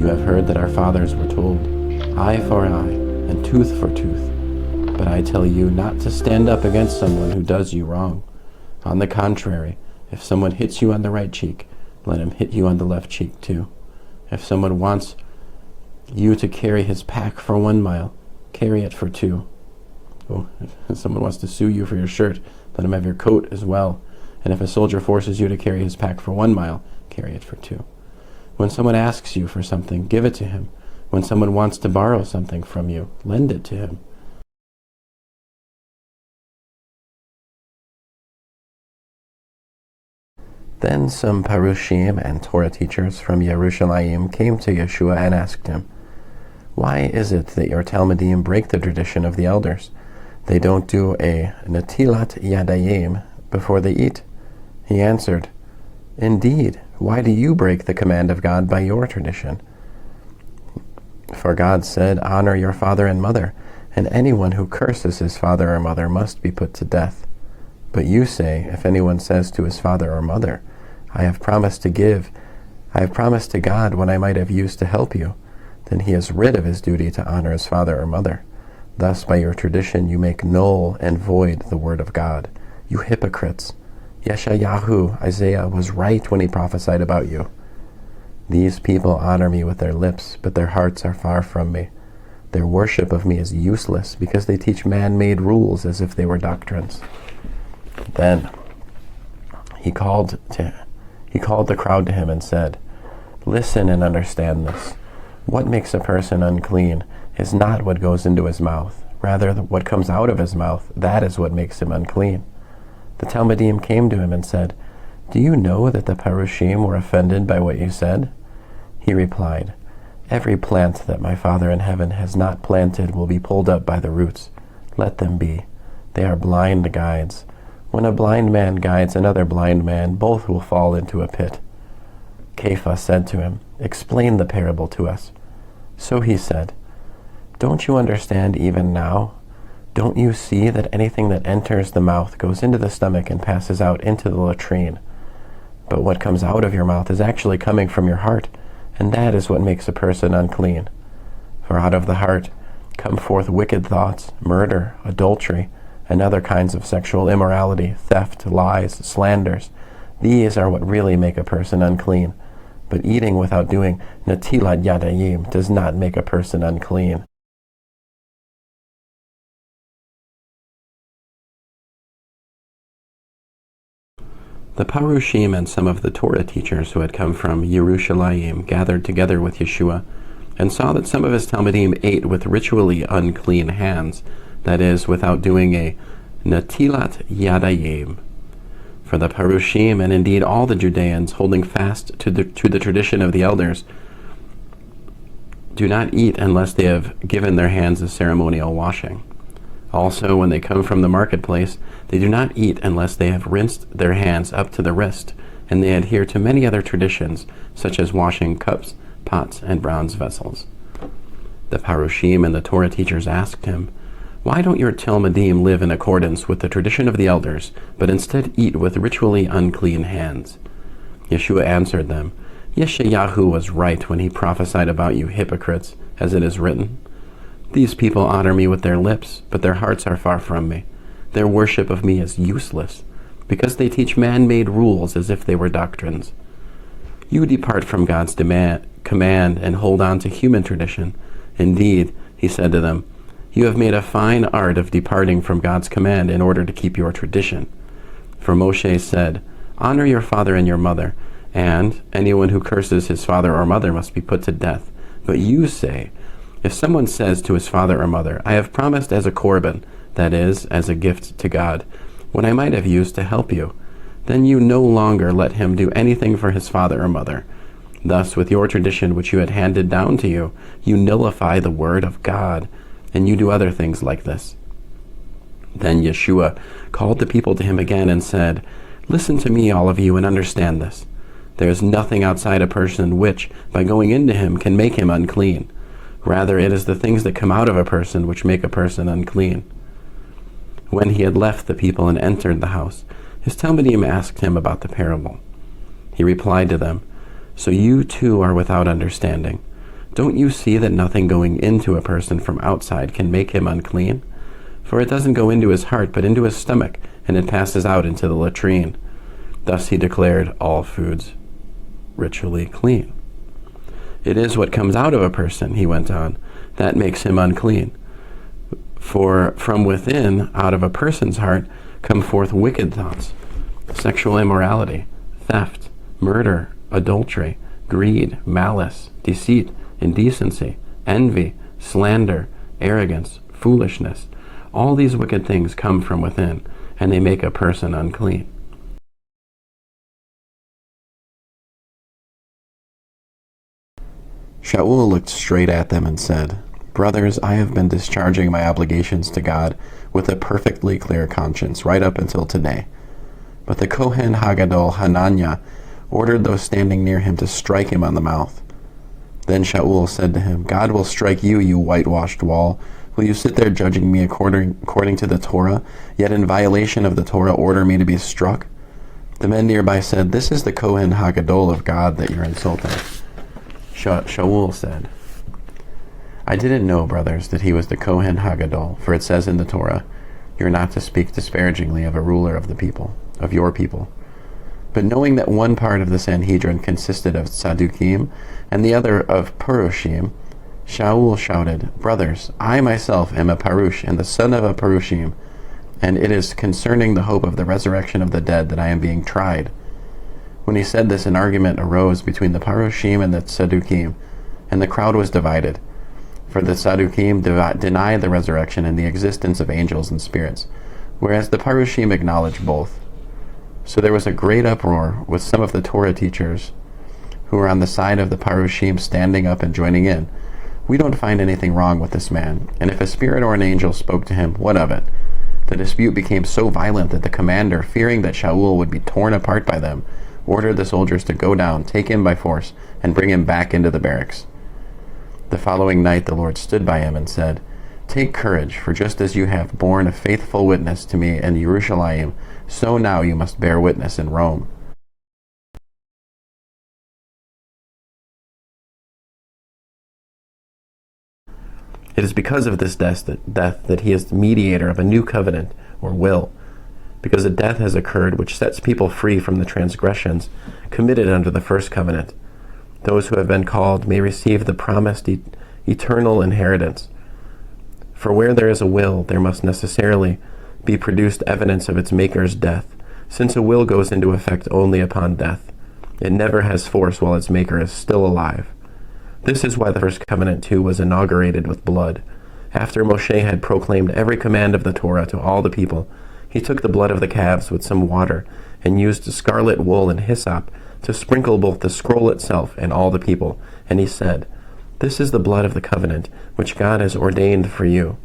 You have heard that our fathers were told, eye for eye, and tooth for tooth. But I tell you not to stand up against someone who does you wrong. On the contrary, if someone hits you on the right cheek, let him hit you on the left cheek too. If someone wants you to carry his pack for 1 mile, carry it for 2. Oh, if someone wants to sue you for your shirt, let him have your coat as well. And if a soldier forces you to carry his pack for 1 mile, carry it for 2. When someone asks you for something, give it to him. When someone wants to borrow something from you, lend it to him. Then some Parushim and Torah teachers from Yerushalayim came to Yeshua and asked him, why is it that your Talmudim break the tradition of the elders? They don't do a natilat yadayim before they eat. He answered, indeed, why do you break the command of God by your tradition? For God said, honor your father and mother, and anyone who curses his father or mother must be put to death. But you say, if anyone says to his father or mother, I have promised to God what I might have used to help you, then he is rid of his duty to honor his father or mother. Thus by your tradition you make null and void the word of God. You hypocrites! Yeshayahu, Isaiah, was right when he prophesied about you. These people honor me with their lips, but their hearts are far from me. Their worship of me is useless, because they teach man-made rules as if they were doctrines. Then he called the crowd to him and said, listen and understand this. What makes a person unclean is not what goes into his mouth. Rather, what comes out of his mouth, that is what makes him unclean. The Talmudim came to him and said, do you know that the Parushim were offended by what you said? He replied, every plant that my Father in heaven has not planted will be pulled up by the roots. Let them be. They are blind guides. When a blind man guides another blind man, both will fall into a pit. Kepha said to him, explain the parable to us. So he said, don't you understand even now? Don't you see that anything that enters the mouth goes into the stomach and passes out into the latrine? But what comes out of your mouth is actually coming from your heart, and that is what makes a person unclean. For out of the heart come forth wicked thoughts, murder, adultery, and other kinds of sexual immorality, theft, lies, slanders. These are what really make a person unclean. But eating without doing natilat yadayim does not make a person unclean. The Parushim and some of the Torah teachers who had come from Yerushalayim gathered together with Yeshua and saw that some of his Talmudim ate with ritually unclean hands, that is, without doing a natilat yadayim. For the Parushim, and indeed all the Judeans holding fast to the tradition of the elders, do not eat unless they have given their hands a ceremonial washing. Also, when they come from the marketplace, they do not eat unless they have rinsed their hands up to the wrist, and they adhere to many other traditions, such as washing cups, pots, and bronze vessels. The Parushim and the Torah teachers asked him, why don't your Talmudim live in accordance with the tradition of the elders, but instead eat with ritually unclean hands? Yeshua answered them, Yeshayahu was right when he prophesied about you hypocrites, as it is written, these people honor me with their lips, but their hearts are far from me. Their worship of me is useless, because they teach man-made rules as if they were doctrines. You depart from God's command and hold on to human tradition. Indeed, he said to them, you have made a fine art of departing from God's command in order to keep your tradition. For Moshe said, honor your father and your mother, and anyone who curses his father or mother must be put to death. But you say, if someone says to his father or mother, I have promised as a korban, that is, as a gift to God, what I might have used to help you, then you no longer let him do anything for his father or mother. Thus, with your tradition which you had handed down to you, you nullify the word of God, and you do other things like this. Then Yeshua called the people to him again and said, listen to me, all of you, and understand this. There is nothing outside a person which, by going into him, can make him unclean. Rather, it is the things that come out of a person which make a person unclean. When he had left the people and entered the house, his Talmudim asked him about the parable. He replied to them, so you too are without understanding. Don't you see that nothing going into a person from outside can make him unclean? For it doesn't go into his heart, but into his stomach, and it passes out into the latrine. Thus he declared all foods ritually clean. It is what comes out of a person, he went on, that makes him unclean. For from within, out of a person's heart, come forth wicked thoughts, sexual immorality, theft, murder, adultery, greed, malice, deceit, indecency, envy, slander, arrogance, foolishness. All these wicked things come from within, and they make a person unclean. Shaul looked straight at them and said, "Brothers, I have been discharging my obligations to God with a perfectly clear conscience right up until today." But the Kohen Hagadol Hananiah ordered those standing near him to strike him on the mouth. Then Shaul said to him, "God will strike you, you whitewashed wall. Will you sit there judging me according to the Torah, yet in violation of the Torah order me to be struck?" The men nearby said, "This is the Kohen Hagadol of God that you're insulting." Shaul said, "I didn't know, brothers, that he was the Kohen Hagadol, for it says in the Torah, 'You're not to speak disparagingly of a ruler of the people, of your people.' But knowing that one part of the Sanhedrin consisted of Saddukim and the other of Parushim, Shaul shouted, 'Brothers, I myself am a Parush and the son of a Parushim, and it is concerning the hope of the resurrection of the dead that I am being tried.' When he said this, an argument arose between the Parushim and the Saddukim, and the crowd was divided. For the Saddukim denied the resurrection and the existence of angels and spirits, whereas the Parushim acknowledged both. So there was a great uproar, with some of the Torah teachers who were on the side of the Parushim standing up and joining in. 'We don't find anything wrong with this man, and if a spirit or an angel spoke to him, what of it?' The dispute became so violent that the commander, fearing that Shaul would be torn apart by them, ordered the soldiers to go down, take him by force, and bring him back into the barracks. The following night the Lord stood by him and said, 'Take courage, for just as you have borne a faithful witness to me in Jerusalem, so now you must bear witness in Rome.'" It is because of this death that he is the mediator of a new covenant, or will, because a death has occurred which sets people free from the transgressions committed under the first covenant. Those who have been called may receive the promised eternal inheritance. For where there is a will, there must necessarily be produced evidence of its maker's death, since a will goes into effect only upon death. It never has force while its maker is still alive. This is why the first covenant too was inaugurated with blood. After Moshe had proclaimed every command of the Torah to all the people, he took the blood of the calves with some water and used scarlet wool and hyssop to sprinkle both the scroll itself and all the people. And he said, "This is the blood of the covenant, which God has ordained for you."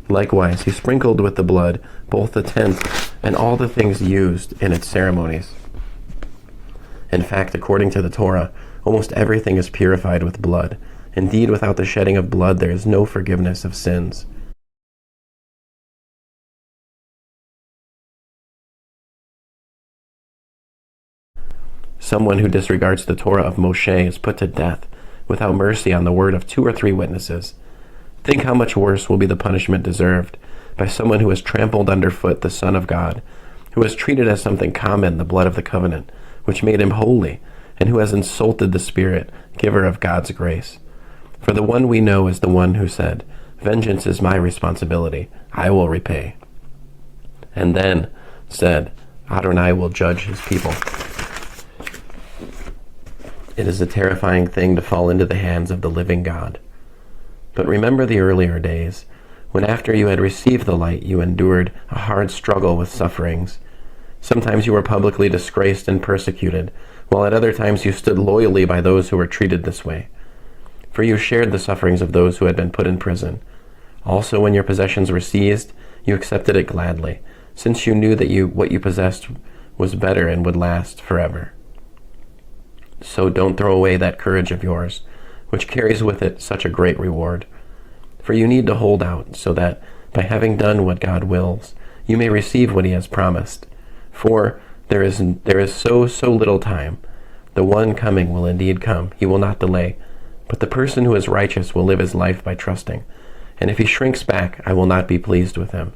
Likewise, he sprinkled with the blood both the tent and all the things used in its ceremonies. In fact, according to the Torah, almost everything is purified with blood. Indeed, without the shedding of blood, there is no forgiveness of sins. Someone who disregards the Torah of Moshe is put to death without mercy on the word of 2 or 3 witnesses. Think how much worse will be the punishment deserved by someone who has trampled underfoot the Son of God, who has treated as something common the blood of the covenant, which made him holy, and who has insulted the Spirit, giver of God's grace. For the one we know is the one who said, "Vengeance is my responsibility, I will repay." And then said, "Adonai will judge his people." It is a terrifying thing to fall into the hands of the living God. But remember the earlier days, when after you had received the light, you endured a hard struggle with sufferings. Sometimes you were publicly disgraced and persecuted, while at other times you stood loyally by those who were treated this way. For you shared the sufferings of those who had been put in prison. Also, when your possessions were seized, you accepted it gladly, since you knew that what you possessed was better and would last forever. So don't throw away that courage of yours, which carries with it such a great reward. For you need to hold out, so that, by having done what God wills, you may receive what he has promised. For there is so little time. The one coming will indeed come. He will not delay. But the person who is righteous will live his life by trusting, and if he shrinks back, I will not be pleased with him.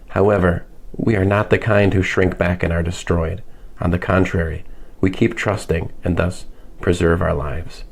However, we are not the kind who shrink back and are destroyed. On the contrary, we keep trusting and thus preserve our lives.